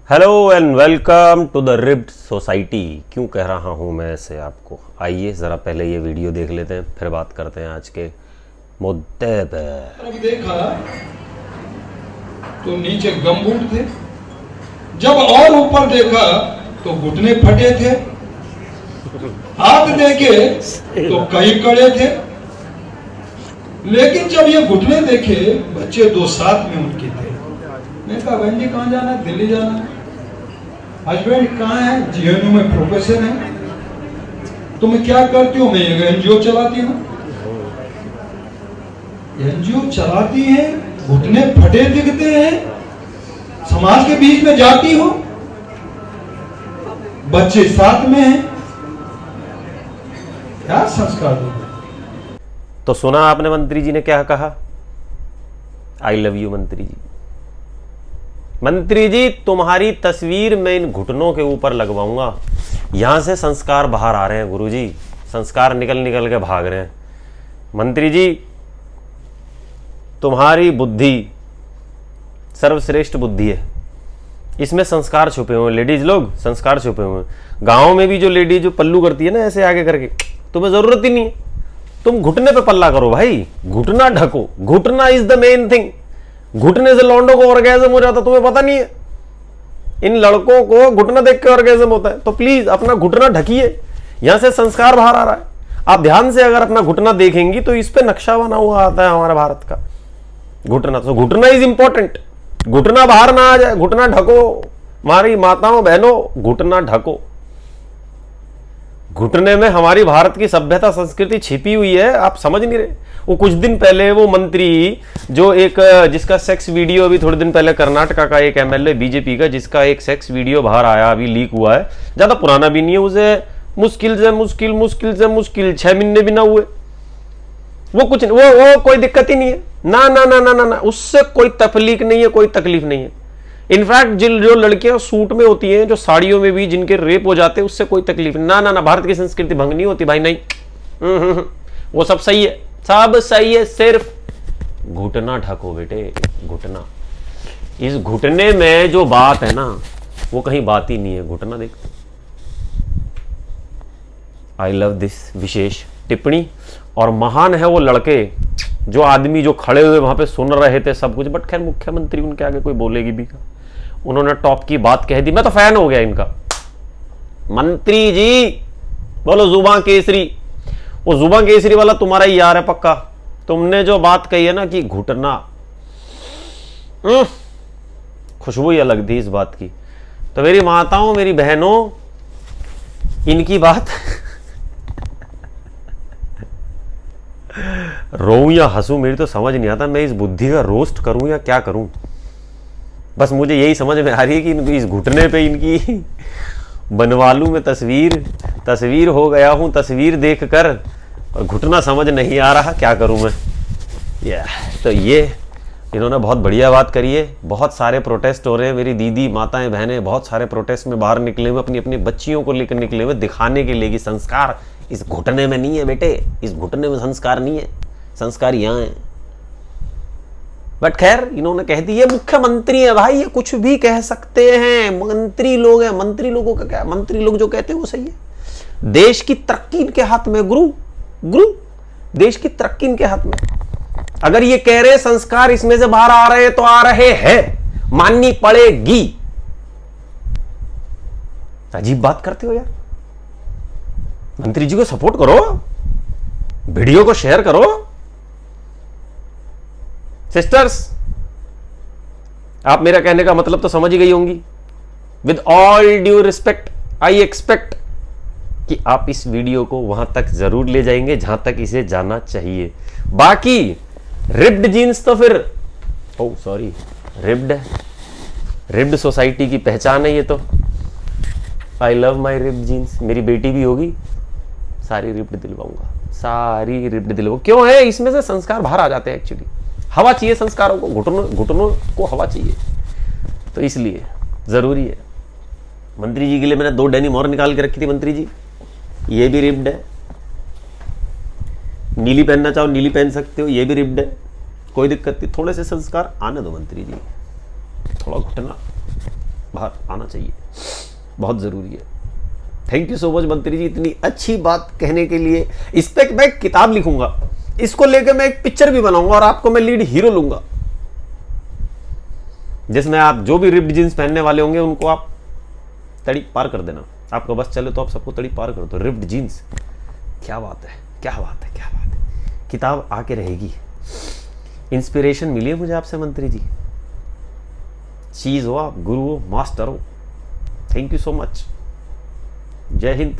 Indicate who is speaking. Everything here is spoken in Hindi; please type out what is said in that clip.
Speaker 1: Hello and welcome to the ribbed society. क्यों कह रहा हूँ मैं ऐसे आपको, आइए ज़रा पहले ये वीडियो देख लेते हैं, फिर बात करते हैं आज के मुद्दे पे।
Speaker 2: अब देखा तो नीचे गमबूट थे, जब और ऊपर देखा तो घुटने फटे थे, हाथ देखे तो कई कड़े थे। लेकिन जब ये घुटने देखे, बच्चे दो साथ में उनके थे। मैं कहा बहन जी कहाँ जाना है? दिल्ली जाना है। हस्बैंड कहाँ है? जीएनयू में प्रोफेसर है। तुम क्या करती हो? मैं एनजीओ चलाती हूँ। एनजीओ चलाती है, घुटने फटे दिखते हैं, समाज के बीच में जाती हो, बच्चे साथ में हैं, क्या संस्कार दोगे?
Speaker 1: तो सुना आपने मंत्री जी ने क्या कहा? आई लव यू मंत्री जी। मंत्री जी तुम्हारी तस्वीर मैं इन घुटनों के ऊपर लगवाऊंगा। यहां से संस्कार बाहर आ रहे हैं गुरुजी, संस्कार निकल निकल के भाग रहे हैं। मंत्री जी तुम्हारी बुद्धि सर्वश्रेष्ठ बुद्धि है, इसमें संस्कार छुपे हुए हैं। लेडीज लोग संस्कार छुपे हुए हैं। गांव में भी जो लेडीज जो पल्लू करती है ना ऐसे आगे करके, तुम्हें जरूरत ही नहीं है, तुम घुटने पे पल्ला करो भाई, घुटना ढको। घुटना इज द मेन थिंग। घुटने से लौंडों को ऑर्गेजम हो जाता, तुम्हें पता नहीं है? इन लड़कों को घुटना देख के ऑर्गेजम होता है। तो प्लीज अपना घुटना ढकिए, यहां से संस्कार बाहर आ रहा है। आप ध्यान से अगर अपना घुटना देखेंगी तो इस पे नक्शा बना हुआ आता है हमारे भारत का घुटना। तो घुटना इज इंपॉर्टेंट, घुटना बाहर ना आ जाए। घुटना ढको, हमारी माताओं बहनों, घुटना ढको। घुटने में हमारी भारत की सभ्यता संस्कृति छिपी हुई है, आप समझ नहीं रहे। वो कुछ दिन पहले वो मंत्री जो एक जिसका सेक्स वीडियो अभी थोड़े दिन पहले कर्नाटका का एक एमएलए बीजेपी का जिसका एक सेक्स वीडियो बाहर आया, अभी लीक हुआ है, ज्यादा पुराना भी नहीं है, उसे मुश्किल से मुश्किल 6 महीने भी ना हुए। वो कुछ वो कोई दिक्कत ही नहीं है ना ना ना ना ना ना, उससे कोई तकलीफ नहीं है, कोई तकलीफ नहीं है। इनफैक्ट जो लड़कियां सूट में होती हैं, जो साड़ियों में भी जिनके रेप हो जाते हैं, उससे कोई तकलीफ ना ना ना। भारत की संस्कृति भंग नहीं होती भाई, नहीं। वो सब सही है, सब सही है, सिर्फ घुटना ढको बेटे, घुटना। इस घुटने में जो बात है ना वो कहीं बात ही नहीं है। घुटना देख। आई लव दिस विशेष टिप्पणी। और महान है वो लड़के जो आदमी जो खड़े हुए वहां पे सुन रहे थे सब कुछ, बट खैर मुख्यमंत्री उनके आगे कोई बोलेगी भी का, उन्होंने टॉप की बात कह दी। मैं तो फैन हो गया इनका। मंत्री जी बोलो जुबान केसरी। वो जुबान केसरी वाला तुम्हारा ही यार है पक्का। तुमने जो बात कही है ना कि घुटना, खुशबू ही अलग थी इस बात की। तो मेरी माताओं मेरी बहनों, इनकी बात रोऊं या हंसूं मेरी तो समझ नहीं आता। मैं इस बुद्धि का रोस्ट करूं या क्या करूं, बस मुझे यही समझ में आ रही है कि इनको इस घुटने पे इनकी बनवा लूं मैं तस्वीर हो गया हूं तस्वीर देखकर, और घुटना समझ नहीं आ रहा, क्या करूं मैं। तो ये इन्होंने बहुत बढ़िया बात करी है। बहुत सारे प्रोटेस्ट हो रहे हैं, मेरी दीदी माताएं बहनें बहुत सारे प्रोटेस्ट में बाहर निकले हुए, अपनी अपनी बच्चियों को लेकर निकले हुए, दिखाने के लिए कि संस्कार इस घुटने में नहीं है बेटे, इस घुटने में संस्कार नहीं है, संस्कार यहां है। बट खैर इन्होंने कह दी, ये मुख्यमंत्री है भाई, ये कुछ भी कह सकते हैं, मंत्री लोग हैं। मंत्री लोगों का क्या, मंत्री लोग जो कहते हैं वो सही है। देश की तरक्की इनके हाथ में, गुरु देश की तरक्की इनके हाथ में। अगर ये कह रहे संस्कार इसमें से बाहर आ रहे हैं तो आ रहे हैं, माननी पड़ेगी। अजीब बात करते हो यार। मंत्री जी को सपोर्ट करो, वीडियो को शेयर करो। सिस्टर्स आप मेरा कहने का मतलब तो समझ ही गई होंगी। With all due respect I expect कि आप इस वीडियो को वहां तक जरूर ले जाएंगे जहां तक इसे जाना चाहिए। बाकी रिब्ड जीन्स तो फिर सॉरी रिब्ड सोसाइटी की पहचान है ये तो। I love my ribbed jeans. मेरी बेटी भी होगी, सारी रिब्ड दिलवाऊंगा, सारी रिब्ड दिलवाऊंगा। क्यों है, इसमें से संस्कार बाहर आ जाते हैं। एक्चुअली हवा चाहिए संस्कारों को, घुटनों को हवा चाहिए, तो इसलिए जरूरी है। मंत्री जी के लिए मैंने 2 डेनिम और निकाल के रखी थी। मंत्री जी ये भी रिब्ड है, नीली पहनना चाहो नीली पहन सकते हो, ये भी रिब्ड है, कोई दिक्कत नहीं। थोड़े से संस्कार आने दो मंत्री जी, थोड़ा घुटना बाहर आना चाहिए, बहुत ज़रूरी है। थैंक यू सो मच मंत्री जी, इतनी अच्छी बात कहने के लिए। इस पर मैं एक किताब लिखूंगा, इसको लेकर मैं एक पिक्चर भी बनाऊंगा और आपको मैं लीड हीरो लूंगा, जिसमें आप जो भी रिप्ड जींस पहनने वाले होंगे उनको आप तड़ी पार कर देना। आपका बस चले तो आप सबको तड़ी पार कर दो। रिप्ड जीन्स, क्या बात है, क्या बात है, क्या बात है। किताब आके रहेगी। इंस्पिरेशन मिली है मुझे आपसे मंत्री जी। चीज हो आप, गुरु हो, मास्टर हो। Thank you so much. जय हिंद।